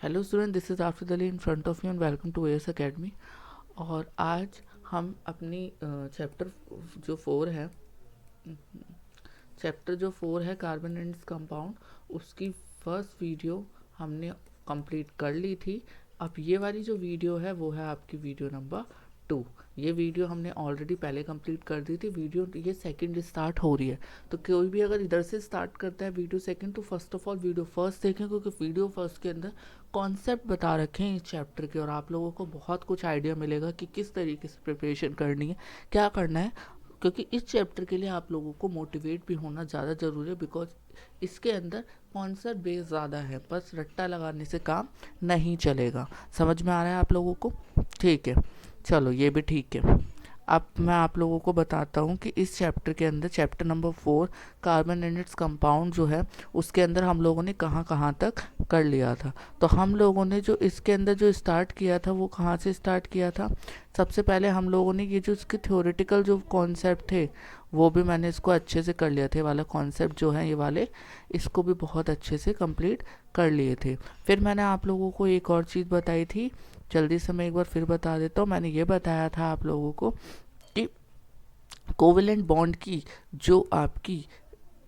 Hello student, this is Afid Ali in front of you and welcome to AS academy. और आज हम अपनी chapter जो 4 है चैप्टर जो 4 है कार्बन एंड कंपाउंड, उसकी फर्स्ट वीडियो हमने कंप्लीट कर ली थी। अब ये वाली जो वीडियो है वो है आपकी वीडियो नंबर 2। ये वीडियो हमने ऑलरेडी पहले कंप्लीट कर दी थी। वीडियो ये सेकंड स्टार्ट हो रही है, तो कोई भी अगर इधर से स्टार्ट करता है वीडियो सेकंड, तो first of all video first देखें, क्योंकि वीडियो फर्स्ट के अंदर कॉन्सेप्ट बता रखे हैं इस चैप्टर के, और आप लोगों को बहुत कुछ आइडिया मिलेगा कि किस तरीके से प्रिपरेशन करनी है, क्या करना है। क्योंकि इस चैप्टर के लिए आप लोगों को मोटिवेट भी होना ज़्यादा ज़रूरी है, बिकॉज इसके अंदर कॉन्सेप्ट बेस ज़्यादा है, बस रट्टा लगाने से काम नहीं चलेगा। समझ में आ रहा है आप लोगों को? ठीक है, चलो ये भी ठीक है। अब मैं आप लोगों को बताता हूँ कि इस चैप्टर के अंदर chapter number 4 carbon and its compound जो है, उसके अंदर हम लोगों ने कहाँ कहाँ तक कर लिया था। तो हम लोगों ने जो इसके अंदर जो स्टार्ट किया था वो कहाँ से स्टार्ट किया था। सबसे पहले हम लोगों ने ये जो इसके थ्योरेटिकल जो कॉन्सेप्ट थे वो भी मैंने इसको अच्छे से कर लिया था। ये वाला कॉन्सेप्ट जो है, ये वाले, इसको भी बहुत अच्छे से कंप्लीट कर लिए थे। फिर मैंने आप लोगों को एक और चीज़ बताई थी, जल्दी से मैं एक बार फिर बता देता हूँ। मैंने ये बताया था आप लोगों को कि कोवेलेंट बॉन्ड की जो आपकी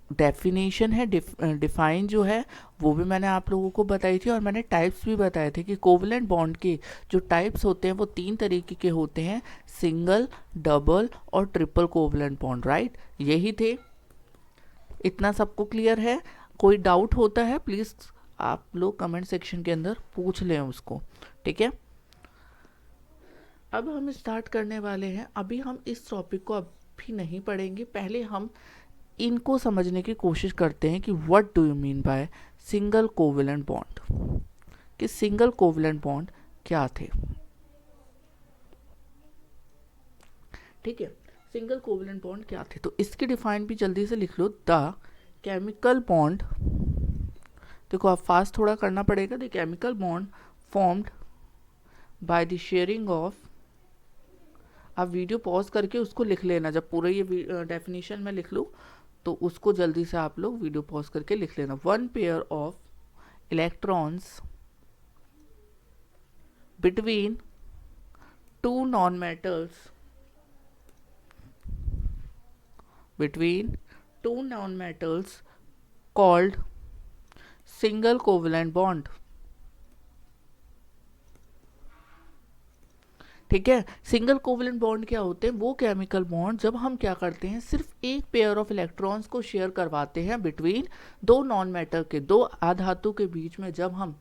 डेफिनेशन है, डिफाइन जो है, वो भी मैंने आप लोगों को बताई थी। और मैंने टाइप्स भी बताए थे कि कोवेलेंट बॉन्ड के जो टाइप्स होते हैं वो 3 तरीके के होते हैं: सिंगल, डबल और ट्रिपल कोवेलेंट बॉन्ड। राइट, यही थे। इतना सबको क्लियर है? कोई डाउट होता है प्लीज़ आप लोग कमेंट सेक्शन के अंदर पूछ लें उसको। ठीक है, अब हम स्टार्ट करने वाले हैं। अभी हम इस टॉपिक को अभी नहीं पढ़ेंगे, पहले हम इनको समझने की कोशिश करते हैं कि what do you mean by single covalent bond, कि सिंगल कोवेलेंट बॉन्ड क्या थे। ठीक है, सिंगल कोवेलेंट बॉन्ड क्या थे, तो इसकी डिफाइन भी जल्दी से लिख लो। द केमिकल बॉन्ड, देखो आप फास्ट थोड़ा करना पड़ेगा। The chemical bond formed by the sharing of, आप वीडियो पॉज करके उसको लिख लेना। जब पूरा ये डेफिनेशन में लिख लूँ तो उसको जल्दी से आप लोग वीडियो पॉज करके लिख लेना। One pair of electrons between two non metals, between two non-metals called single covalent bond। ठीक है, सिंगल कोवेलेंट बॉन्ड क्या होते हैं? वो केमिकल बॉन्ड जब हम क्या करते हैं, सिर्फ एक पेयर ऑफ इलेक्ट्रॉन्स को शेयर करवाते हैं बिटवीन दो नॉन मेटल के, दो आधातु के बीच में जब हम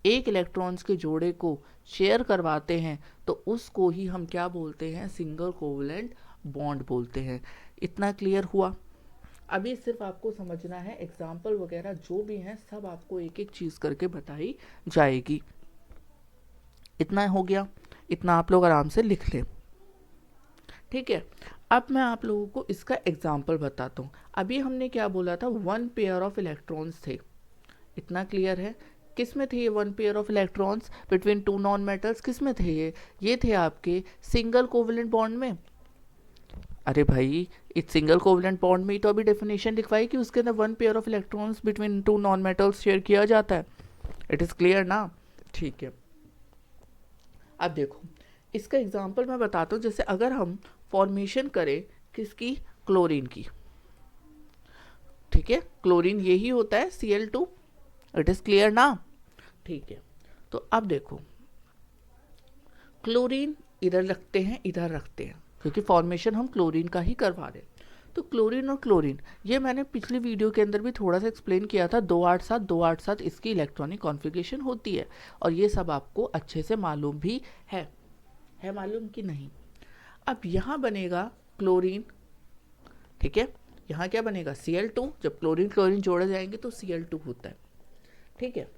एक इलेक्ट्रॉन्स के जोड़े को शेयर करवाते हैं तो उसको ही हम क्या बोलते हैं? सिंगल कोवेलेंट बॉन्ड बोलते हैं। इतना क्लियर हुआ? अभी सिर्फ आपको समझना है, एग्जाम्पल वगैरह जो भी हैं सब आपको एक एक चीज़ करके बताई जाएगी। इतना हो गया, इतना आप लोग आराम से लिख लें। ठीक है, अब मैं आप लोगों को इसका एग्जाम्पल बताता हूँ। अभी हमने क्या बोला था? वन पेयर ऑफ इलेक्ट्रॉन्स थे। इतना क्लियर है? किस में थे ये one pair of electrons between two non metals? किस में थे ये थे आपके सिंगल कोवेलेंट बॉन्ड में। अरे भाई, इस सिंगल कोवेलेंट बॉन्ड में ही तो अभी डेफिनेशन लिखवाई कि उसके अंदर one pair of electrons between two non metals share किया जाता है। इट इज़ क्लियर ना? ठीक है, अब देखो इसका एग्जांपल मैं बताता हूँ। जैसे अगर हम फॉर्मेशन करें किसकी? क्लोरीन की। ठीक है, क्लोरीन यही होता है Cl2। इट इज़ क्लियर ना? ठीक है, तो अब देखो क्लोरीन इधर रखते हैं, इधर रखते हैं, क्योंकि फॉर्मेशन हम क्लोरीन का ही करवा रहे हैं। तो क्लोरीन और क्लोरीन, ये मैंने पिछली वीडियो के अंदर भी थोड़ा सा एक्सप्लेन किया था। 287 इसकी इलेक्ट्रॉनिक कॉन्फ़िगरेशन होती है, और ये सब आपको अच्छे से मालूम भी है मालूम कि नहीं? अब यहाँ बनेगा क्लोरीन। ठीक है, यहाँ क्या बनेगा? Cl2। जब क्लोरीन क्लोरीन जोड़े जाएंगे तो Cl2 होता है। ठीक है,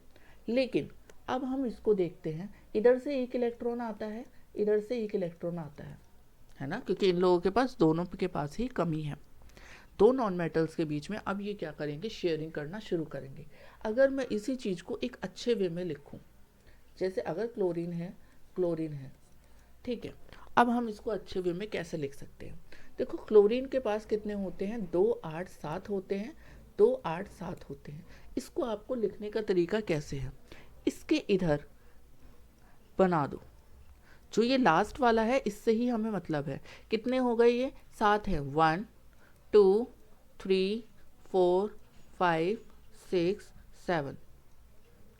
लेकिन अब हम इसको देखते हैं, इधर से एक इलेक्ट्रॉन आता है, इधर से एक इलेक्ट्रॉन आता है ना, क्योंकि इन लोगों के पास, दोनों के पास ही कमी है दो नॉन मेटल्स के बीच में। अब ये क्या करेंगे? शेयरिंग करना शुरू करेंगे। अगर मैं इसी चीज़ को एक अच्छे वे में लिखूं, जैसे अगर क्लोरीन है, क्लोरीन है, ठीक है, अब हम इसको अच्छे वे में कैसे लिख सकते हैं? देखो क्लोरीन के पास कितने होते हैं? 2 8 7 होते हैं, 2 8 7 होते हैं। इसको आपको लिखने का तरीका कैसे है? इसके इधर बना दो। जो ये लास्ट वाला है इससे ही हमें मतलब है। कितने हो गए ये? 7 है। 1 2 3 4 5 6 7।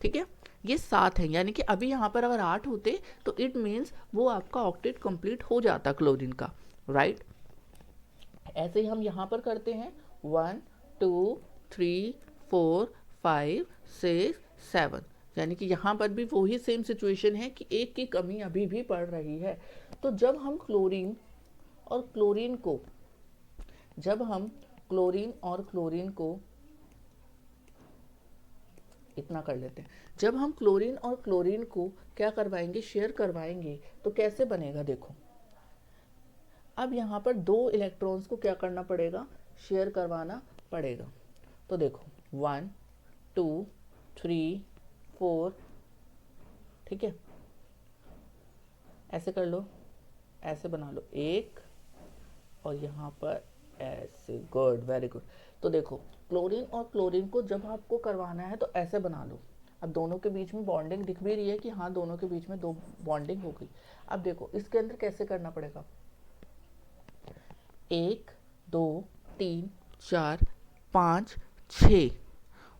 ठीक है, ये 7 है, यानी कि अभी यहाँ पर अगर 8 होते तो इट मीन्स वो आपका ऑक्टेट कंप्लीट हो जाता क्लोरीन का, राइट। ऐसे ही हम यहाँ पर करते हैं 1 2 3 4 5 6 7, यानी कि यहाँ पर भी वही सेम सिचुएशन है कि एक की कमी अभी भी पड़ रही है। तो जब हम क्लोरीन और क्लोरीन को इतना कर लेते हैं, जब हम क्लोरीन और क्लोरीन को क्या करवाएंगे, शेयर करवाएंगे, तो कैसे बनेगा देखो। अब यहाँ पर 2 इलेक्ट्रॉन्स को क्या करना पड़ेगा, शेयर करवाना पड़ेगा। तो देखो 1 2 3 4, ठीक है, ऐसे कर लो, ऐसे बना लो एक, और यहाँ पर ऐसे, गुड, वेरी गुड। तो देखो क्लोरीन और क्लोरीन को जब आपको करवाना है तो ऐसे बना लो। अब दोनों के बीच में बॉन्डिंग दिख भी रही है कि हाँ दोनों के बीच में 2 बॉन्डिंग हो गई। अब देखो इसके अंदर कैसे करना पड़ेगा, 1 2 3 4 5 6,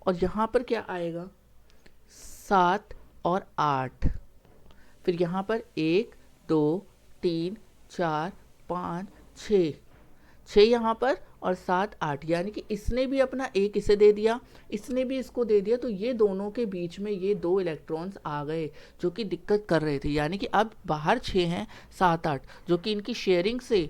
और यहाँ पर क्या आएगा 7 और 8, फिर यहाँ पर 1 2 3 4 5 6, 6 यहाँ पर और 7 8, यानी कि इसने भी अपना एक इसे दे दिया, इसने भी इसको दे दिया, तो ये दोनों के बीच में ये 2 इलेक्ट्रॉन्स आ गए जो कि दिक्कत कर रहे थे। यानी कि अब बाहर 6 हैं 7 8, जो कि इनकी शेयरिंग से,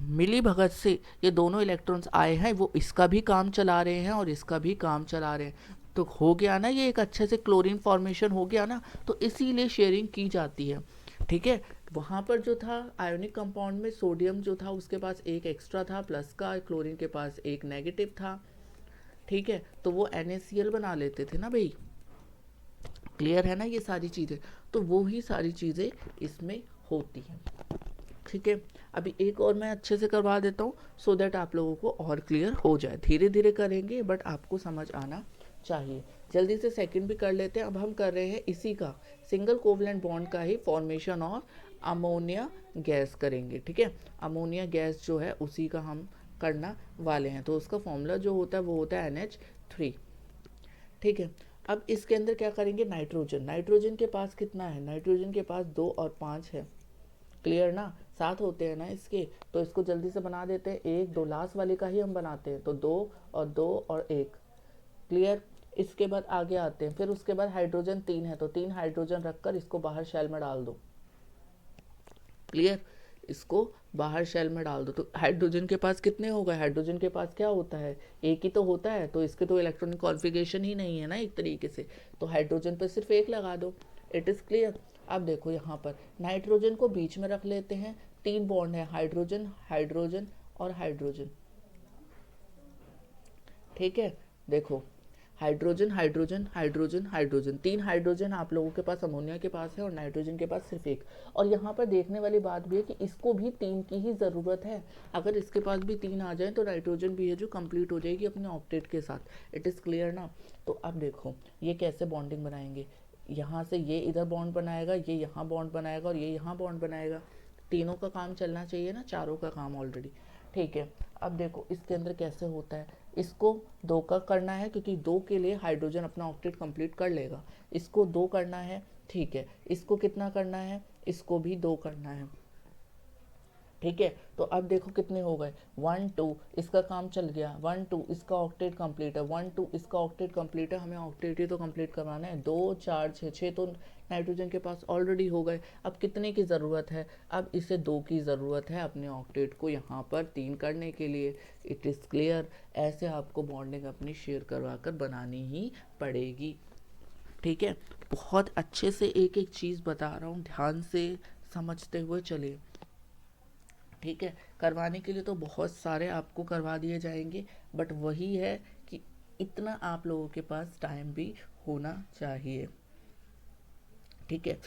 मिली भगत से ये दोनों इलेक्ट्रॉन्स आए हैं, वो इसका भी काम चला रहे हैं और इसका भी काम चला रहे हैं। तो हो गया ना, ये एक अच्छे से क्लोरीन फॉर्मेशन हो गया ना, तो इसीलिए शेयरिंग की जाती है। ठीक है, वहाँ पर जो था आयोनिक कंपाउंड में सोडियम जो था उसके पास एक एक्स्ट्रा था प्लस का, क्लोरीन के पास एक नेगेटिव था। ठीक है, तो वो NaCl बना लेते थे ना भाई, क्लियर है ना ये सारी चीज़ें। तो वो ही सारी चीज़ें इसमें होती हैं। ठीक है, अभी एक और मैं अच्छे से करवा देता हूँ सो दैट आप लोगों को और क्लियर हो जाए। धीरे धीरे करेंगे बट आपको समझ आना चाहिए। जल्दी से सेकंड भी कर लेते हैं। अब हम कर रहे हैं इसी का सिंगल कोवलेंट बॉन्ड का ही फॉर्मेशन ऑफ अमोनिया गैस करेंगे। ठीक है, अमोनिया गैस जो है उसी का हम करना वाले हैं। तो उसका फॉर्मूला जो होता है वो होता है NH3। ठीक है, अब इसके अंदर क्या करेंगे, नाइट्रोजन। नाइट्रोजन के पास कितना है, नाइट्रोजन के पास 2 और 5 है, क्लियर ना, 7 होते हैं ना इसके। तो इसको जल्दी से बना देते हैं, 1 2 लास्ट वाले का ही हम बनाते हैं, तो 2 और 2 और 1, क्लियर। इसके बाद आगे आते हैं, फिर उसके बाद हाइड्रोजन 3 है, तो 3 हाइड्रोजन रखकर इसको बाहर शेल में डाल दो, क्लियर, इसको बाहर शेल में डाल दो। तो हाइड्रोजन के पास कितने हो गए, हाइड्रोजन के पास क्या होता है, एक ही तो होता है, तो इसके तो इलेक्ट्रॉनिक कॉन्फ़िगरेशन ही नहीं है ना एक तरीके से, तो हाइड्रोजन पर सिर्फ एक लगा दो, इट इज़ क्लियर। अब देखो यहाँ पर नाइट्रोजन को बीच में रख लेते हैं, 3 बॉन्ड है, हाइड्रोजन हाइड्रोजन और हाइड्रोजन। ठीक है, देखो hydrogen hydrogen hydrogen hydrogen, 3 hydrogen आप लोगों के पास अमोनिया के पास है और नाइट्रोजन के पास सिर्फ एक। और यहाँ पर देखने वाली बात भी है कि इसको भी 3 की ही ज़रूरत है। अगर इसके पास भी 3 आ जाए तो नाइट्रोजन भी है जो कंप्लीट हो जाएगी अपने ऑक्टेट के साथ। इट इज़ क्लियर ना। तो अब देखो ये कैसे बॉन्डिंग बनाएंगे, यहाँ से ये इधर बॉन्ड बनाएगा, ये यहाँ बॉन्ड बनाएगा और ये यहाँ बॉन्ड बनाएगा। तीनों का काम चलना चाहिए ना, चारों का काम ऑलरेडी। ठीक है, अब देखो इसके अंदर कैसे होता है, इसको 2 का करना है क्योंकि 2 के लिए हाइड्रोजन अपना ऑक्टेट कंप्लीट कर लेगा। इसको 2 करना है, ठीक है, इसको कितना करना है, इसको भी 2 करना है। ठीक है, तो अब देखो कितने हो गए, 1 2, इसका काम चल गया, 1 2 इसका ऑक्टेट कंप्लीट है, 1 2 इसका ऑक्टेट कंप्लीट है, हमें ऑक्टेट ही तो कंप्लीट करवाना है। 2 4 6 6 तो नाइट्रोजन के पास ऑलरेडी हो गए। अब कितने की ज़रूरत है, अब इसे 2 की ज़रूरत है अपने ऑक्टेट को यहाँ पर 3 करने के लिए। इट इज़ क्लियर, ऐसे आपको बॉन्डिंग अपनी शेयर करवा कर बनानी ही पड़ेगी। ठीक है, बहुत अच्छे से एक एक चीज़ बता रहा हूँ, ध्यान से समझते हुए चलिए। ठीक है, करवाने के लिए तो बहुत सारे आपको करवा दिए जाएंगे, बट वही है कि इतना आप लोगों के पास टाइम भी होना चाहिए। ठीक है,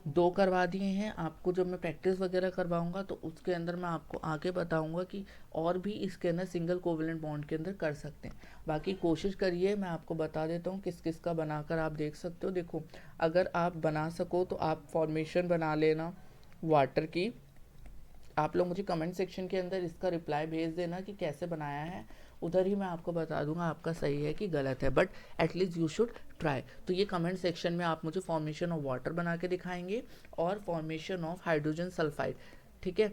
2 करवा दिए हैं आपको। जब मैं प्रैक्टिस वगैरह करवाऊंगा तो उसके अंदर मैं आपको आगे बताऊंगा कि और भी इसके अंदर सिंगल कोवेलेंट बॉन्ड के अंदर कर सकते हैं। बाकी कोशिश करिए, मैं आपको बता देता हूँ किस किस का बनाकर आप देख सकते हो। देखो, अगर आप बना सको तो आप फॉर्मेशन बना लेना वाटर की। आप लोग मुझे कमेंट सेक्शन के अंदर इसका रिप्लाई भेज देना कि कैसे बनाया है, उधर ही मैं आपको बता दूंगा आपका सही है कि गलत है, but at least you should try. तो ये कमेंट सेक्शन में आप मुझे फॉर्मेशन ऑफ वाटर बना के दिखाएंगे और फॉर्मेशन ऑफ हाइड्रोजन सल्फाइड, ठीक है,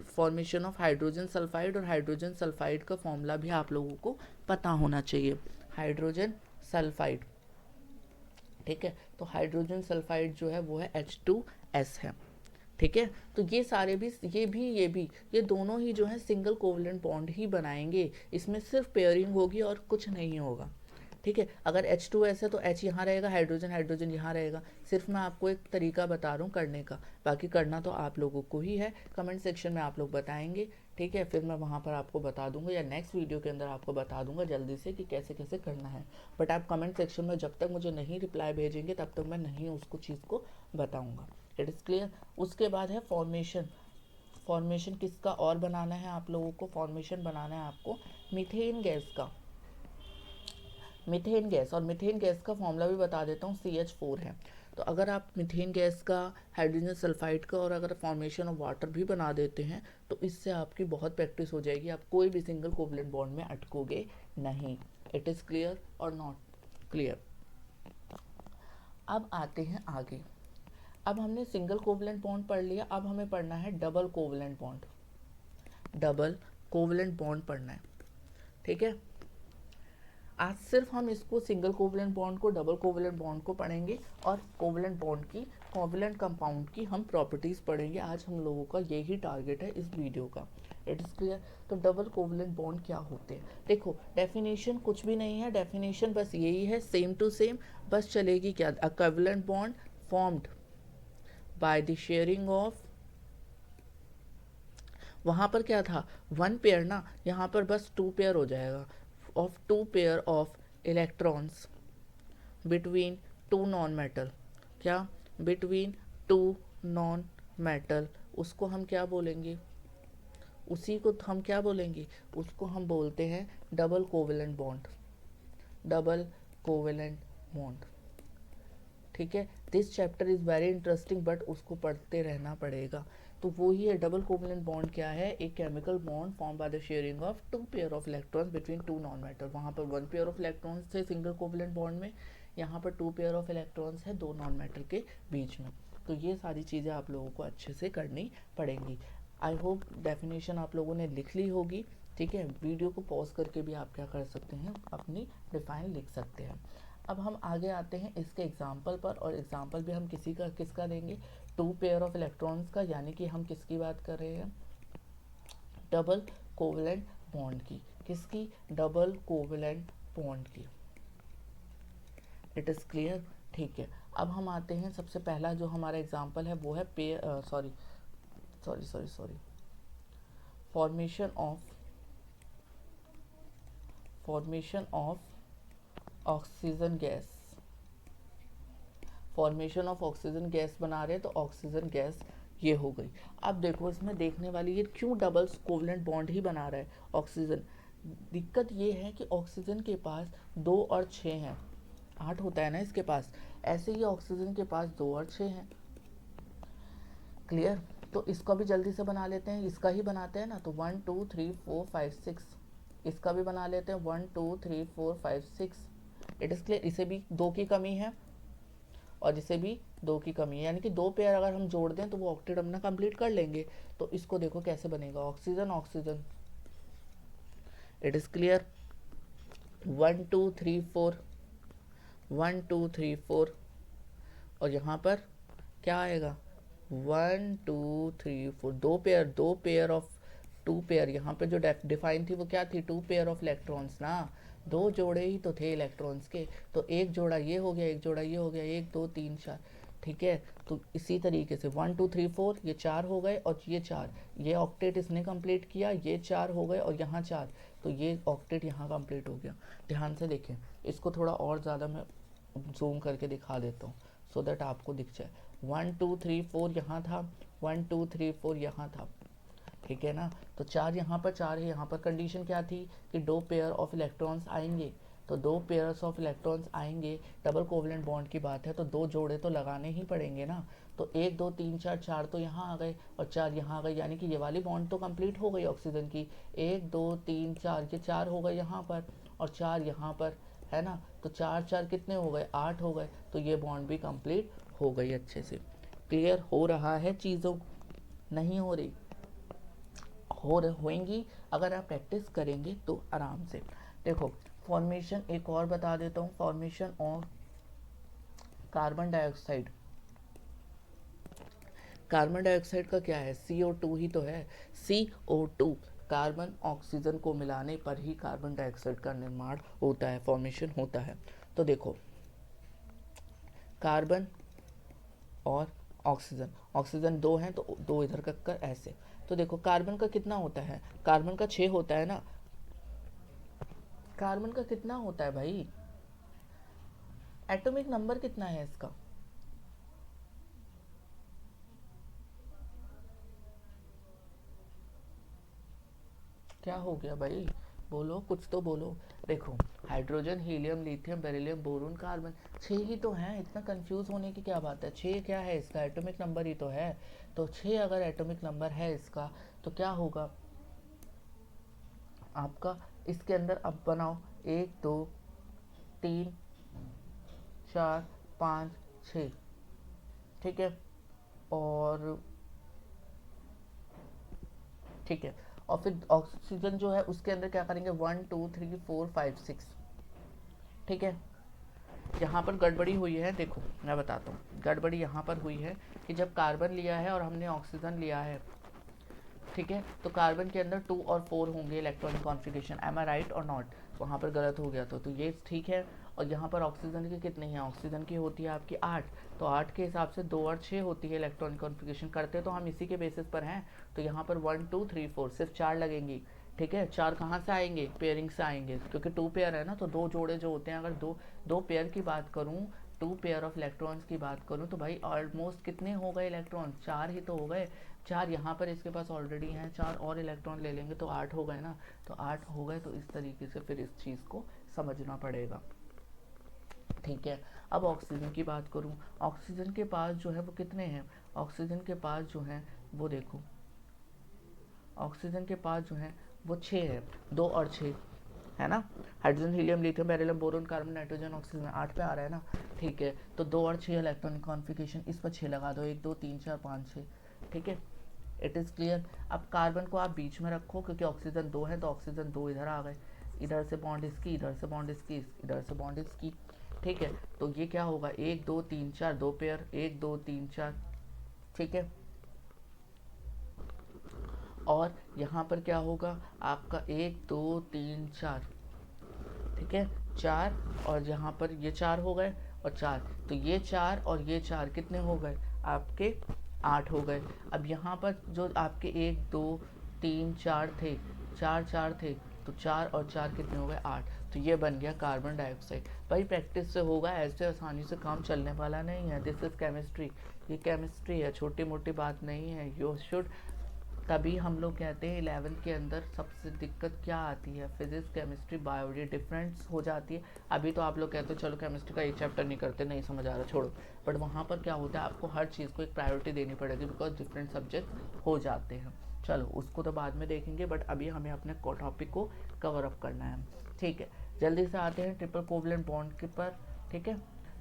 फॉर्मेशन ऑफ हाइड्रोजन सल्फाइड। और हाइड्रोजन सल्फाइड का फॉर्मूला भी आप लोगों को पता होना चाहिए, हाइड्रोजन सल्फाइड, ठीक है। तो हाइड्रोजन सल्फाइड जो है वो है H2S है, ठीक है। तो ये सारे भी, ये दोनों ही जो है सिंगल कोवलेंट बॉन्ड ही बनाएंगे, इसमें सिर्फ पेयरिंग होगी और कुछ नहीं होगा, ठीक है। अगर H2S है तो H यहाँ रहेगा, हाइड्रोजन हाइड्रोजन यहाँ रहेगा। सिर्फ मैं आपको एक तरीका बता रहा हूँ करने का, बाकी करना तो आप लोगों को ही है। कमेंट सेक्शन में आप लोग बताएंगे, ठीक है, फिर मैं वहाँ पर आपको बता दूंगा या नेक्स्ट वीडियो के अंदर आपको बता दूंगा जल्दी से कि कैसे कैसे करना है। बट आप कमेंट सेक्शन में जब तक मुझे नहीं रिप्लाई भेजेंगे तब तक मैं नहीं उसको चीज़ को बताऊँगा। It is clear. उसके बाद है फॉर्मेशन। फॉर्मेशन किसका और बनाना है आप लोगों को? फॉर्मेशन बनाना है आपको मीथेन गैस का। मीथेन गैस, और मीथेन गैस का फॉर्मूला भी बता देता हूँ, CH4 है। तो अगर आप मीथेन गैस का, हाइड्रोजन सल्फाइड का और अगर फॉर्मेशन ऑफ वाटर भी बना देते हैं तो इससे आपकी बहुत प्रैक्टिस हो जाएगी, आप कोई भी सिंगल कोवलेंट बॉन्ड में अटकोगे नहीं। इट इज़ क्लियर और नॉट क्लियर? अब आते हैं आगे। अब हमने सिंगल कोवलेंट बॉन्ड पढ़ लिया, अब हमें पढ़ना है double covalent bond. Double covalent bond पढ़ना है, ठीक है। आज सिर्फ हम इसको सिंगल कोवलेंट बॉन्ड को, डबल कोवलेंट बॉन्ड को पढ़ेंगे और कोवलेंट बॉन्ड की, कोवलेंट कंपाउंड की हम प्रॉपर्टीज़ पढ़ेंगे। आज हम लोगों का यही टारगेट है इस वीडियो का। It is clear. तो डबल कोवलेंट बॉन्ड क्या होते हैं? देखो, डेफिनेशन कुछ भी नहीं है, डेफिनेशन बस यही है, सेम टू सेम, बस चलेगी क्या? A covalent bond formed by the sharing of, वहाँ पर क्या था, 1 पेयर ना, यहाँ पर बस 2 पेयर हो जाएगा, of 2 pair of electrons between 2 non metal. क्या? Between 2 non metal. उसको हम क्या बोलेंगे? उसी को हम क्या बोलेंगे? उसको हम बोलते हैं double covalent bond. Double covalent bond, ठीक है। This chapter is very interesting, but उसको पढ़ते रहना पड़ेगा। तो वो ही है डबल कोवेलेंट बॉन्ड। क्या है? एक chemical bond form by the sharing of 2 pair of electrons between 2 non metal. वहाँ पर 1 पेयर ऑफ इलेक्ट्रॉन्स थे सिंगल कोवेलेंट बॉन्ड में, यहाँ पर 2 पेयर ऑफ इलेक्ट्रॉन्स है 2 नॉन मेटल के बीच में। तो ये सारी चीज़ें आप लोगों को अच्छे से करनी पड़ेंगी। आई होप डेफिनेशन आप लोगों ने लिख ली होगी, ठीक है। वीडियो को पॉज करके भी आप क्या कर सकते हैं, अपनी डिफाइन लिख सकते हैं। अब हम आगे आते हैं इसके एग्जाम्पल पर, और एग्जाम्पल भी हम किसका देंगे? 2 पेयर ऑफ इलेक्ट्रॉन्स का, यानी कि हम किसकी बात कर रहे हैं? डबल कोवेलेंट बॉन्ड की। किसकी? डबल कोवेलेंट बॉन्ड की। इट इज़ क्लियर, ठीक है। अब हम आते हैं, सबसे पहला जो हमारा एग्जाम्पल है वो है formation of oxygen gas. Formation of oxygen gas बना रहे हैं, तो ऑक्सीजन गैस ये हो गई। अब देखो, इसमें देखने वाली ये क्यों डबल कोवेलेंट बॉन्ड ही बना रहा है ऑक्सीजन? दिक्कत ये है कि ऑक्सीजन के पास 2 और 6 हैं, 8 होता है ना इसके पास, ऐसे ही ऑक्सीजन के पास 2 और 6 हैं। क्लियर? तो इसका भी जल्दी से बना लेते हैं, इसका ही बनाते हैं ना। तो 1 2 3 4 5 6, इसका भी बना लेते हैं 1 2 3 4 5 6। It is clear. इसे भी 2 की कमी है और इसे भी 2 की कमी है, यानी कि 2 पेयर अगर हम जोड़ दें तो वो ऑक्टेट अपना कंप्लीट कर लेंगे। तो इसको देखो कैसे बनेगा, oxygen oxygen. It is clear. 1 2 3 4, 1 2 3 4, और यहाँ पर क्या आएगा? 1 2 3 4, 2 पेयर ऑफ 2 पेयर। यहाँ पे जो डिफाइन थी वो क्या थी? 2 पेयर ऑफ इलेक्ट्रॉन्स ना, 2 जोड़े ही तो थे इलेक्ट्रॉन्स के। तो एक जोड़ा ये हो गया, एक जोड़ा ये हो गया, 1 2 3 4, ठीक है। तो इसी तरीके से 1 2 3 4, ये 4 हो गए, और ये 4, ये ऑक्टेट इसने कंप्लीट किया, ये 4 हो गए, और यहाँ 4, तो ये ऑक्टेट यहाँ कंप्लीट हो गया। ध्यान से देखें, इसको थोड़ा और ज़्यादा मैं जूम करके दिखा देता हूँ। सो दैट आपको दिख जाए। 1 2 3 4 यहाँ था, 1 2 3 4 यहाँ था, ठीक है ना। तो 4 यहाँ पर 4 है, यहाँ पर कंडीशन क्या थी कि 2 पेयर ऑफ इलेक्ट्रॉन्स आएंगे, तो 2 पेयर्स ऑफ इलेक्ट्रॉन्स आएंगे, डबल कोवलेंट बॉन्ड की बात है तो 2 जोड़े तो लगाने ही पड़ेंगे ना। तो 1 2 3 4, 4 तो यहाँ आ गए और 4 यहाँ आ गए, यानी कि ये वाली बॉन्ड तो कंप्लीट हो गई ऑक्सीजन की। 1 2 3 4 ये 4 हो गए यहाँ पर और 4 यहाँ पर, है ना। तो 4 4 कितने हो गए, 8 हो गए, तो ये बॉन्ड भी कंप्लीट हो गई अच्छे से। क्लियर हो रहा है चीज़ों, नहीं हो रही, होएंगी अगर आप प्रैक्टिस करेंगे तो आराम से। देखो फॉर्मेशन एक और बता देता हूँ, formation of carbon dioxide. Carbon dioxide का क्या है, CO2 ही तो है। CO2 कार्बन ऑक्सीजन को मिलाने पर ही कार्बन डाइऑक्साइड का निर्माण होता है, फॉर्मेशन होता है। तो देखो कार्बन और ऑक्सीजन, ऑक्सीजन 2 हैं तो 2 इधर कर ऐसे। तो देखो कार्बन का कितना होता है, कार्बन का 6 होता है ना। कार्बन का कितना होता है भाई, एटॉमिक नंबर कितना है इसका, क्या हो गया भाई, बोलो कुछ तो बोलो। देखो hydrogen, helium, lithium, beryllium, boron, carbon 6 ही तो हैं, इतना कंफ्यूज होने की क्या बात है। 6 क्या है इसका, एटॉमिक नंबर ही तो है। तो 6 अगर एटॉमिक नंबर है इसका तो क्या होगा आपका, इसके अंदर अब बनाओ 1 2 3 4 5 6, ठीक है। और ठीक है, और फिर ऑक्सीजन जो है उसके अंदर क्या करेंगे 1 2 3 4 5 6, ठीक है। यहाँ पर गड़बड़ी हुई है, देखो मैं बताता हूँ गड़बड़ी यहाँ पर हुई है कि जब कार्बन लिया है और हमने ऑक्सीजन लिया है, ठीक है, तो कार्बन के अंदर 2 और 4 होंगे इलेक्ट्रॉनिक कॉन्फ़िगरेशन, एम आई राइट और नॉट, वहाँ पर गलत हो गया तो ये ठीक है। और यहाँ पर ऑक्सीजन की कितनी है, ऑक्सीजन की होती है आपकी 8, तो 8 के हिसाब से 2 और 6 होती है इलेक्ट्रॉनिक कॉन्फ़िगरेशन, करते तो हम इसी के बेसिस पर हैं। तो यहाँ पर 1 2 3 4 सिर्फ 4 लगेंगी, ठीक है। 4 कहाँ से आएंगे, पेयरिंग से आएंगे, क्योंकि 2 पेयर है ना, तो 2 जोड़े जो होते हैं, अगर दो पेयर की बात करूँ, 2 पेयर ऑफ इलेक्ट्रॉन्स की बात करूँ तो भाई ऑलमोस्ट कितने हो गए इलेक्ट्रॉन, 4 ही तो हो गए। 4 यहाँ पर इसके पास ऑलरेडी हैं, 4 और इलेक्ट्रॉन ले लेंगे तो 8 हो गए ना, तो 8 हो गए। तो इस तरीके से फिर इस चीज़ को समझना पड़ेगा, ठीक है। अब ऑक्सीजन की बात करूँ, ऑक्सीजन के पास जो है वो कितने हैं, ऑक्सीजन के पास जो है वो देखो, ऑक्सीजन के पास जो है वो 6 है, 2 और 6 है ना। Hydrogen, helium, lithium, beryllium, boron, carbon, nitrogen, oxygen 8 पे आ रहा है ना, ठीक है। तो 2 और 6 इलेक्ट्रॉनिक कॉन्फ़िगरेशन, इस पर 6 लगा दो, 1 2 3 4 5 6, ठीक है। It is clear. अब कार्बन को आप बीच में रखो क्योंकि ऑक्सीजन 2 है, तो ऑक्सीजन 2 इधर आ गए, इधर से बॉन्ड इसकी, इधर से बॉन्ड इसकी, इधर से बॉन्ड इसकी, ठीक है। तो ये क्या होगा 1 2 3 4, 2 पेयर, 1 2 3 4, ठीक है। और यहाँ पर क्या होगा आपका 1 2 3 4, ठीक है, 4, और यहाँ पर ये 4 हो गए और 4, तो ये 4 और ये 4 कितने हो गए आपके 8 हो गए। अब यहाँ पर जो आपके 1 2 3 4 थे, 4 4 थे, तो 4 और 4 कितने हो गए 8, तो ये बन गया कार्बन डाइऑक्साइड। भाई प्रैक्टिस से होगा, ऐसे आसानी से काम चलने वाला नहीं है, दिस इज़ केमिस्ट्री, ये केमिस्ट्री है, छोटी मोटी बात नहीं है। यू शुड, तभी हम लोग कहते हैं 11th के अंदर सबसे दिक्कत क्या आती है, फिजिक्स, केमिस्ट्री, बायोलॉजी डिफरेंस हो जाती है। अभी तो आप लोग कहते हो चलो केमिस्ट्री का एक चैप्टर नहीं करते, नहीं समझ आ रहा छोड़ो, बट वहाँ पर क्या होता है आपको हर चीज़ को एक प्रायोरिटी देनी पड़ेगी, बिकॉज डिफरेंट सब्जेक्ट हो जाते हैं। चलो उसको तो बाद में देखेंगे, बट अभी हमें अपने टॉपिक को कवर अप करना है, ठीक है। जल्दी से आते हैं ट्रिपल कोवलेंट बॉन्ड के पर, ठीक है।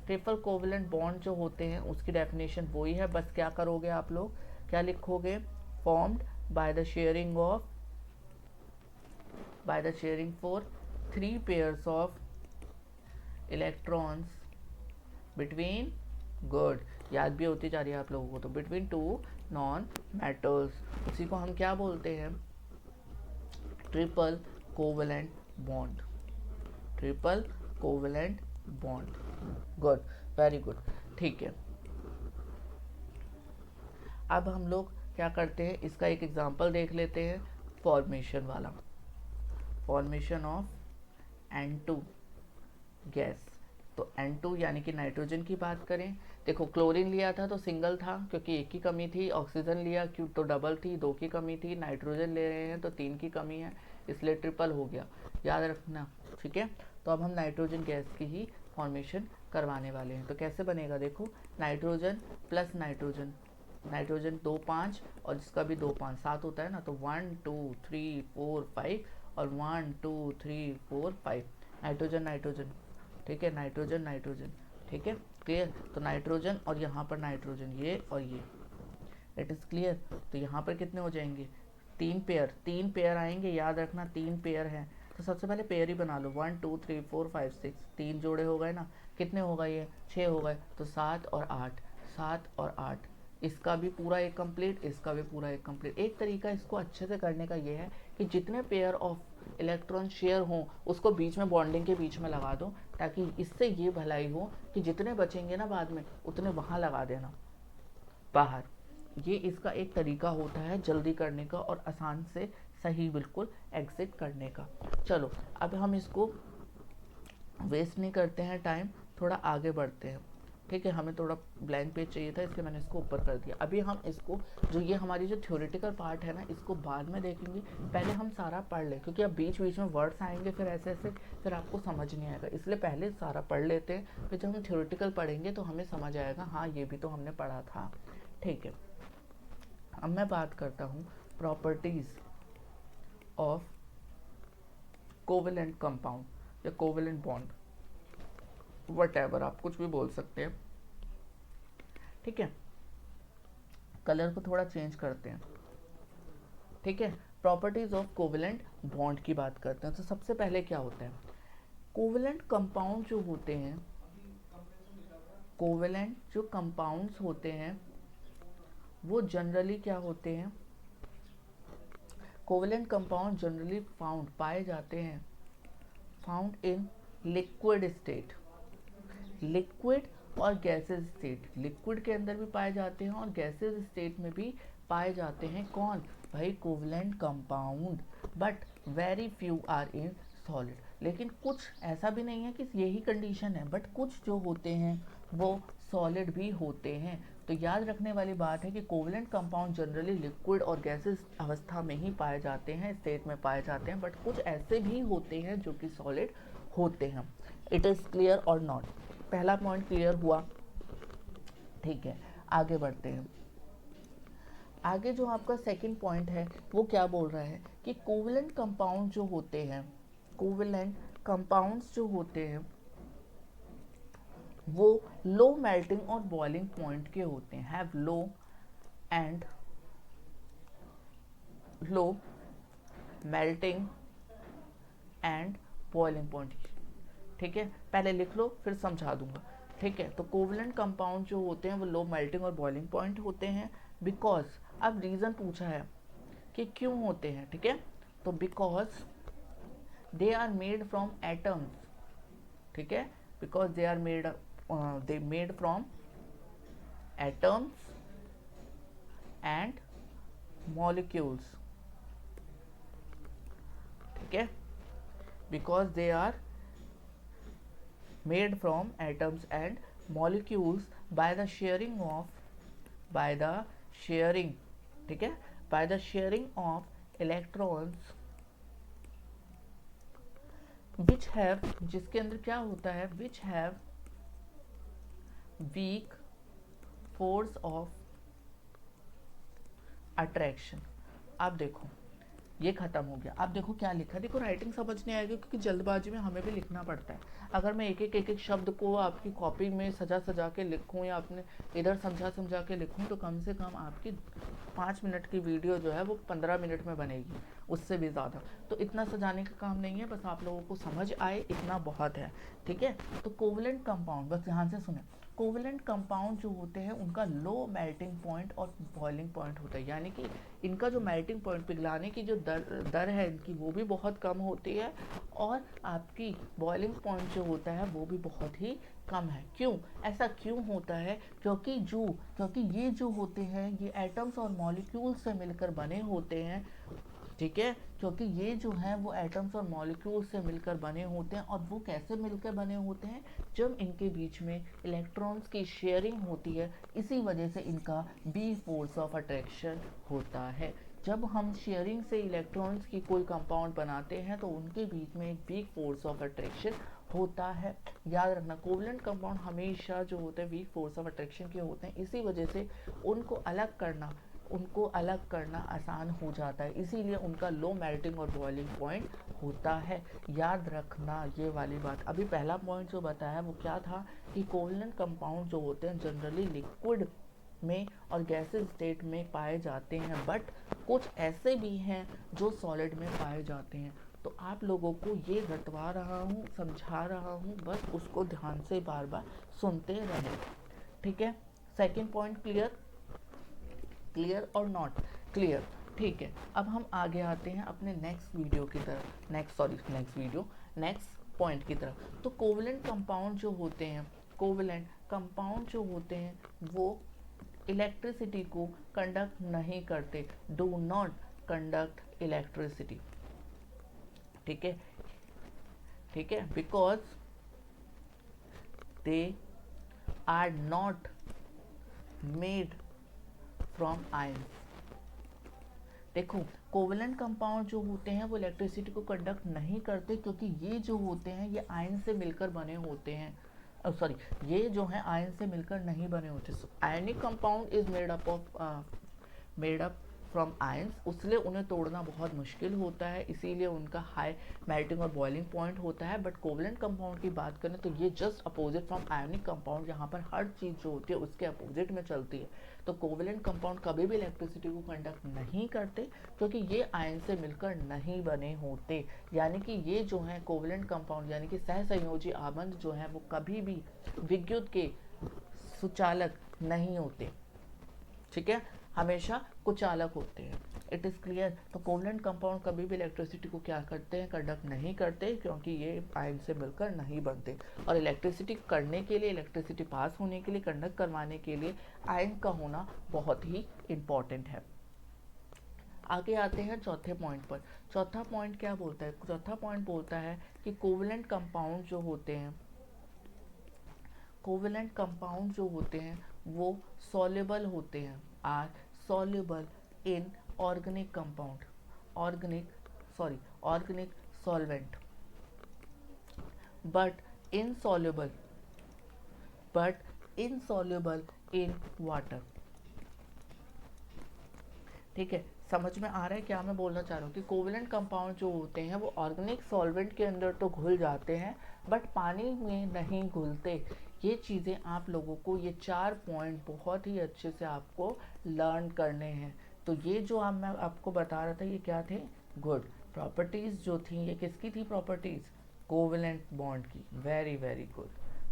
ट्रिपल कोवलेंट बॉन्ड जो होते हैं उसकी डेफिनेशन वही है, बस क्या करोगे आप लोग, क्या लिखोगे, formed by the sharing for 3 pairs of electrons between, good, याद भी होती जा रही है आप लोगों को, तो between 2 non metals, उसी को हम क्या बोलते हैं, triple covalent bond, triple covalent bond, good, very good, ठीक है। अब हम लोग क्या करते हैं, इसका एक एग्जांपल देख लेते हैं, फॉर्मेशन वाला, फॉर्मेशन ऑफ N2 गैस। तो N2 यानी कि नाइट्रोजन की बात करें, देखो क्लोरीन लिया था तो सिंगल था क्योंकि एक की कमी थी, ऑक्सीजन लिया क्यों तो डबल थी, 2 की कमी थी, नाइट्रोजन ले रहे हैं तो 3 की कमी है, इसलिए ट्रिपल हो गया, याद रखना। ठीक है, तो अब हम नाइट्रोजन गैस की ही फॉर्मेशन करवाने वाले हैं। तो कैसे बनेगा, देखो नाइट्रोजन प्लस नाइट्रोजन, नाइट्रोजन 2 5 और इसका भी 2 5 7 होता है ना, तो 1 2 3 4 5 और 1 2 3 4 5 नाइट्रोजन नाइट्रोजन। ठीक है, नाइट्रोजन नाइट्रोजन। ठीक है, क्लियर। तो नाइट्रोजन और यहाँ पर नाइट्रोजन, ये और ये, इट इज़ क्लियर। तो यहाँ पर कितने हो जाएंगे, 3 पेयर आएंगे, याद रखना 3 पेयर हैं। तो सबसे पहले पेयर ही बना लो, 1 2 3 4 5 6, 3 जोड़े हो गए ना, कितने हो गए, ये 6 हो गए, तो 7 और 8, 7 और 8, इसका भी पूरा एक कंप्लीट, इसका भी पूरा एक कंप्लीट। एक तरीका इसको अच्छे से करने का ये है कि जितने पेयर ऑफ इलेक्ट्रॉन शेयर हों उसको बीच में बॉन्डिंग के बीच में लगा दो, ताकि इससे ये भलाई हो कि जितने बचेंगे ना बाद में उतने वहाँ लगा देना बाहर। ये इसका एक तरीका होता है जल्दी करने का और आसान से सही बिल्कुल एग्जिट करने का। चलो अब हम इसको वेस्ट नहीं करते हैं टाइम, थोड़ा आगे बढ़ते हैं। ठीक है, हमें थोड़ा ब्लैंक पेज चाहिए था इसलिए मैंने इसको ऊपर कर दिया। अभी हम इसको जो ये हमारी जो थ्योरेटिकल पार्ट है ना, इसको बाद में देखेंगे, पहले हम सारा पढ़ लें, क्योंकि अब बीच बीच में वर्ड्स आएंगे फिर ऐसे ऐसे, फिर आपको समझ नहीं आएगा, इसलिए पहले सारा पढ़ लेते हैं, फिर जब हम थ्योरेटिकल पढ़ेंगे तो हमें समझ आएगा हाँ ये भी तो हमने पढ़ा था। ठीक है, अब मैं बात करता हूँ प्रॉपर्टीज ऑफ कोवेलेंट कंपाउंड या कोवेलेंट बॉन्ड, वटएवर आप कुछ भी बोल सकते हैं। ठीक है, कलर को थोड़ा चेंज करते हैं। ठीक है, प्रॉपर्टीज ऑफ कोवेलेंट बॉन्ड की बात करते हैं। तो सबसे पहले क्या होता है, कोवेलेंट कंपाउंड जो होते हैं, कोवेलेंट जो कंपाउंड्स होते हैं वो जनरली क्या होते हैं, कोवेलेंट कंपाउंड जनरली फाउंड पाए जाते हैं, found in liquid state, liquid और गैसेज स्टेट, लिक्विड के अंदर भी पाए जाते हैं और गैसेज स्टेट में भी पाए जाते हैं। कौन भाई, covalent compound, but very few are in solid. लेकिन कुछ ऐसा भी नहीं है कि यही कंडीशन है, बट कुछ जो होते हैं वो सॉलिड भी होते हैं। तो याद रखने वाली बात है कि कोवेलेंट कंपाउंड जनरली लिक्विड और गैसेज अवस्था में ही पाए जाते हैं, स्टेट में पाए जाते हैं, बट कुछ ऐसे भी होते हैं जो कि सॉलिड होते हैं। इट इज़ क्लियर और नॉट, पहला पॉइंट क्लियर हुआ। ठीक है, आगे बढ़ते हैं। आगे जो आपका सेकंड पॉइंट है वो क्या बोल रहा है कि कोवेलेंट कंपाउंड जो होते हैं, कोवेलेंट कंपाउंड्स जो होते हैं वो लो मेल्टिंग और बॉइलिंग पॉइंट के होते हैं, have low melting and boiling point. ठीक है, पहले लिख लो फिर समझा दूंगा। ठीक है, तो कोवेलेंट कंपाउंड जो होते हैं वो लो मेल्टिंग और बॉइलिंग पॉइंट होते हैं बिकॉज, अब रीज़न पूछा है कि क्यों होते हैं। ठीक है, तो because they are made from atoms. ठीक है, because they are made from atoms and molecules. ठीक है, because they are made from atoms and molecules by the sharing ठीक है, by the sharing of electrons which have, जिसके अंदर क्या होता है, which have weak force of attraction। अब देखो ये खत्म हो गया। अब देखो क्या लिखा है, देखो राइटिंग समझ नहीं आएगी क्योंकि जल्दबाजी में हमें भी लिखना पड़ता है। अगर मैं एक एक शब्द को आपकी कॉपी में सजा के लिखूं या अपने इधर समझा के लिखूं तो कम से कम आपकी 5 मिनट की वीडियो जो है वो 15 मिनट में बनेगी, उससे भी ज़्यादा। तो इतना सजाने का काम नहीं है, बस आप लोगों को समझ आए इतना बहुत है। ठीक है, तो कोवेलेंट कंपाउंड, बस ध्यान से सुने, कोवेलेंट कंपाउंड जो होते हैं उनका लो मेल्टिंग पॉइंट और बॉइलिंग पॉइंट होता है, यानी कि इनका जो मेल्टिंग पॉइंट पिघलाने की जो दर है इनकी वो भी बहुत कम होती है और आपकी बॉइलिंग पॉइंट जो होता है वो भी बहुत ही कम है। क्यों ऐसा क्यों होता है, क्योंकि ये जो होते हैं ये एटम्स और मॉलिक्यूल्स से मिलकर बने होते हैं। ठीक है, क्योंकि ये जो है वो एटम्स और मॉलिक्यूल्स से मिलकर बने होते हैं। और वो कैसे मिलकर बने होते हैं, जब इनके बीच में इलेक्ट्रॉन्स की शेयरिंग होती है, इसी वजह से इनका बी फोर्स ऑफ अट्रैक्शन होता है। जब हम शेयरिंग से इलेक्ट्रॉन्स की कोई कंपाउंड बनाते हैं तो उनके बीच में एक वीक फोर्स ऑफ अट्रैक्शन होता है। याद रखना, कोवलेंट कंपाउंड हमेशा जो होते हैं वीक फोर्स ऑफ अट्रैक्शन के होते हैं, इसी वजह से उनको अलग करना आसान हो जाता है, इसीलिए उनका लो मेल्टिंग और बॉइलिंग पॉइंट होता है। याद रखना ये वाली बात। अभी पहला पॉइंट जो बताया वो क्या था कि कोवलेंट कंपाउंड जो होते हैं जनरली लिक्विड में और गैसेस स्टेट में पाए जाते हैं, बट कुछ ऐसे भी हैं जो सॉलिड में पाए जाते हैं। तो आप लोगों को ये बतवा रहा हूँ, समझा रहा हूँ, बस उसको ध्यान से बार बार सुनते रहें। ठीक है, सेकंड पॉइंट क्लियर? क्लियर और नॉट क्लियर? ठीक है, अब हम आगे आते हैं अपने नेक्स्ट पॉइंट की तरफ। तो कोवलेंट कंपाउंड जो होते हैं वो इलेक्ट्रिसिटी को कंडक्ट नहीं करते, डू नॉट कंडक्ट इलेक्ट्रिसिटी। ठीक है, because they are not made from ions. देखो, कोवलेंट कंपाउंड जो होते हैं वो इलेक्ट्रिसिटी को कंडक्ट नहीं करते, क्योंकि ये जो होते हैं ये आयन से मिलकर बने होते हैं। ये जो है आयन से मिलकर नहीं बने होते। Ionic compound is made up from ions, इसलिए उन्हें तोड़ना बहुत मुश्किल होता है, इसीलिए उनका हाई मेल्टिंग और बॉइलिंग पॉइंट होता है। बट कोवलेंट कंपाउंड की बात करें तो ये just opposite from ionic compound, यहाँ पर हर चीज़ जो होती है उसके अपोजिट में चलती है। तो कोवलेंट कंपाउंड कभी भी इलेक्ट्रिसिटी को कंडक्ट नहीं करते, क्योंकि ये आयन से मिलकर नहीं बने होते। यानी कि ये जो है कोवलेंट कंपाउंड यानी कि सहसंयोजी आबंध जो है वो कभी भी विद्युत के सुचालक नहीं होते। ठीक है, हमेशा कुचालक होते हैं। It is clear? तो कोवलेंट कंपाउंड कभी भी इलेक्ट्रिसिटी को क्या करते हैं, कंडक्ट नहीं करते, क्योंकि ये आयन से मिलकर नहीं बनते। और इलेक्ट्रिसिटी करने के लिए, इलेक्ट्रिसिटी पास होने के लिए, कंडक्ट करवाने के लिए आयन का होना बहुत ही इम्पॉर्टेंट है। आगे आते हैं चौथे पॉइंट पर। चौथा पॉइंट क्या बोलता है? चौथा पॉइंट बोलता है कि कोवलेंट कंपाउंड जो होते हैं वो सॉल्युबल होते हैं, are soluble in organic solvent, but insoluble in water। ठीक है, समझ में आ रहा है क्या मैं बोलना चाह रहा हूँ कि कोवलेंट कंपाउंड जो होते हैं वो ऑर्गेनिक सॉल्वेंट के अंदर तो घुल जाते हैं, बट पानी में नहीं घुलते। ये चीज़ें आप लोगों को, ये 4 पॉइंट बहुत ही अच्छे से आपको लर्न करने हैं। तो ये जो मैं आपको बता रहा था ये क्या थे? गुड प्रॉपर्टीज़ जो थी, ये किसकी थी प्रॉपर्टीज़? कोवलेंट बॉन्ड की। Very very good.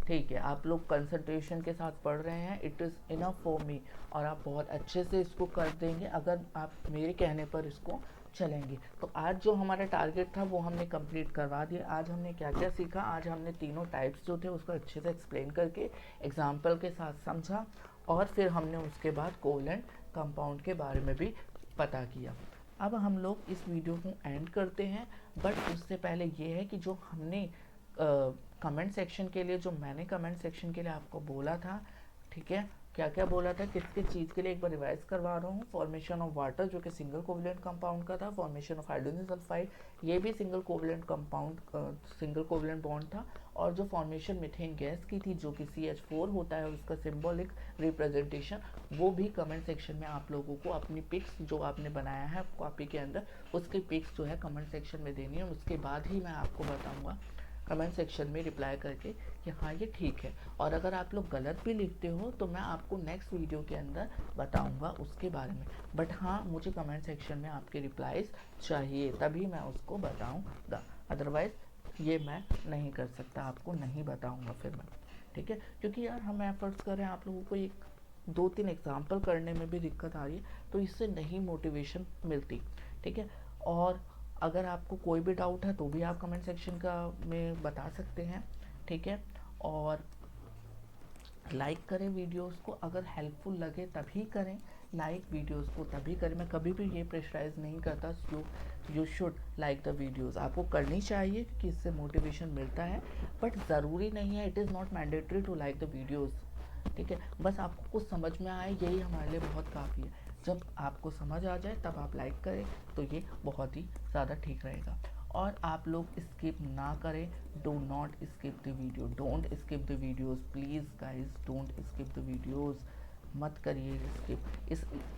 ठीक है, आप लोग कंसंट्रेशन के साथ पढ़ रहे हैं, it is enough for me, और आप बहुत अच्छे से इसको कर देंगे अगर आप मेरे कहने पर इसको चलेंगे। तो आज जो हमारा टारगेट था वो हमने कंप्लीट करवा दिया। आज हमने क्या क्या सीखा? आज हमने तीनों टाइप्स जो थे उसको अच्छे से एक्सप्लेन करके एग्जाम्पल के साथ समझा, और फिर हमने उसके बाद कोवलेंट कंपाउंड के बारे में भी पता किया। अब हम लोग इस वीडियो को एंड करते हैं, बट उससे पहले ये है कि जो हमने कमेंट सेक्शन के लिए, जो मैंने कमेंट सेक्शन के लिए आपको बोला था, ठीक है, क्या क्या बोला था, किस किस चीज़ के लिए, एक बार रिवाइज करवा रहा हूँ। फॉर्मेशन ऑफ वाटर जो कि सिंगल कोवलेंट कंपाउंड का था, फॉर्मेशन ऑफ हाइड्रोजन सल्फाइड ये भी सिंगल कोवलेंट बॉन्ड था, और जो फॉर्मेशन मीथेन गैस की थी जो कि CH4 होता है, उसका सिंबॉलिक रिप्रेजेंटेशन, वो भी कमेंट सेक्शन में आप लोगों को अपनी पिक्स जो आपने बनाया है कॉपी के अंदर, उसकी पिक्स जो है कमेंट सेक्शन में देनी है। उसके बाद ही मैं आपको बताऊँगा कमेंट सेक्शन में रिप्लाई करके कि हाँ ये ठीक है। और अगर आप लोग गलत भी लिखते हो तो मैं आपको नेक्स्ट वीडियो के अंदर बताऊंगा उसके बारे में। बट हाँ, मुझे कमेंट सेक्शन में आपके रिप्लाईज चाहिए, तभी मैं उसको बताऊंगा, अदरवाइज़ ये मैं नहीं कर सकता, आपको नहीं बताऊंगा फिर मैं। ठीक है, क्योंकि यार हम एफर्ट्स कर रहे हैं, आप लोगों को एक 2-3 एग्जाम्पल करने में भी दिक्कत आ रही है, तो इससे नहीं मोटिवेशन मिलती। ठीक है, और अगर आपको कोई भी डाउट है तो भी आप कमेंट सेक्शन में बता सकते हैं। ठीक है, और लाइक करें वीडियोस को, अगर हेल्पफुल लगे तभी करें, लाइक वीडियोस को तभी करें। मैं कभी भी ये प्रेशराइज नहीं करता you should like the videos. आपको करनी चाहिए क्योंकि इससे मोटिवेशन मिलता है, बट ज़रूरी नहीं है, it is not mandatory to like the videos. ठीक है, बस आपको कुछ समझ में आए यही हमारे लिए बहुत काफ़ी है। जब आपको समझ आ जाए तब आप लाइक करें, तो ये बहुत ही ज़्यादा ठीक रहेगा। और आप लोग स्किप ना करें, do not skip the video, don't skip the videos please guys, don't skip the videos. मत करिए स्किप,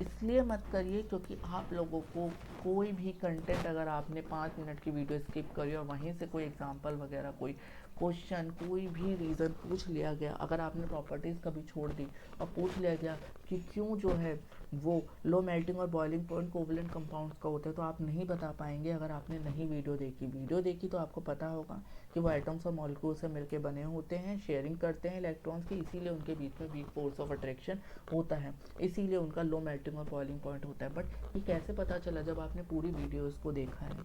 इसलिए मत करिए क्योंकि आप लोगों को कोई भी कंटेंट, अगर आपने 5 मिनट की वीडियो स्किप करी और वहीं से कोई एग्जांपल वगैरह, कोई क्वेश्चन, कोई भी रीज़न पूछ लिया गया, अगर आपने प्रॉपर्टीज़ कभी छोड़ दी और पूछ लिया गया कि क्यों जो है वो लो मेल्टिंग और बॉइलिंग पॉइंट कोवलेंट कंपाउंड्स का होता है, तो आप नहीं बता पाएंगे अगर आपने नहीं वीडियो देखी। वीडियो देखी तो आपको पता होगा कि वो एटम्स और मॉलिक्यूल से मिलकर बने होते हैं, शेयरिंग करते हैं इलेक्ट्रॉन्स की, इसीलिए उनके बीच में वीक फोर्स ऑफ अट्रैक्शन होता है, इसीलिए उनका लो मेल्टिंग और बॉइलिंग पॉइंट होता है। बट ये कैसे पता चला? जब आपने पूरी वीडियोस को देखा है।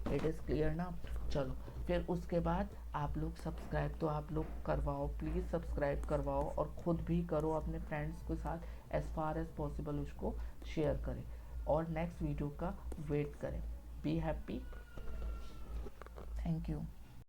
इट इज़ क्लियर ना? चलो, फिर उसके बाद आप लोग सब्सक्राइब तो आप लोग करवाओ, प्लीज़ सब्सक्राइब करवाओ, और ख़ुद भी करो, अपने फ्रेंड्स के साथ एज़ फार एज़ पॉसिबल उसको शेयर करें, और नेक्स्ट वीडियो का वेट करें। Be happy, thank you.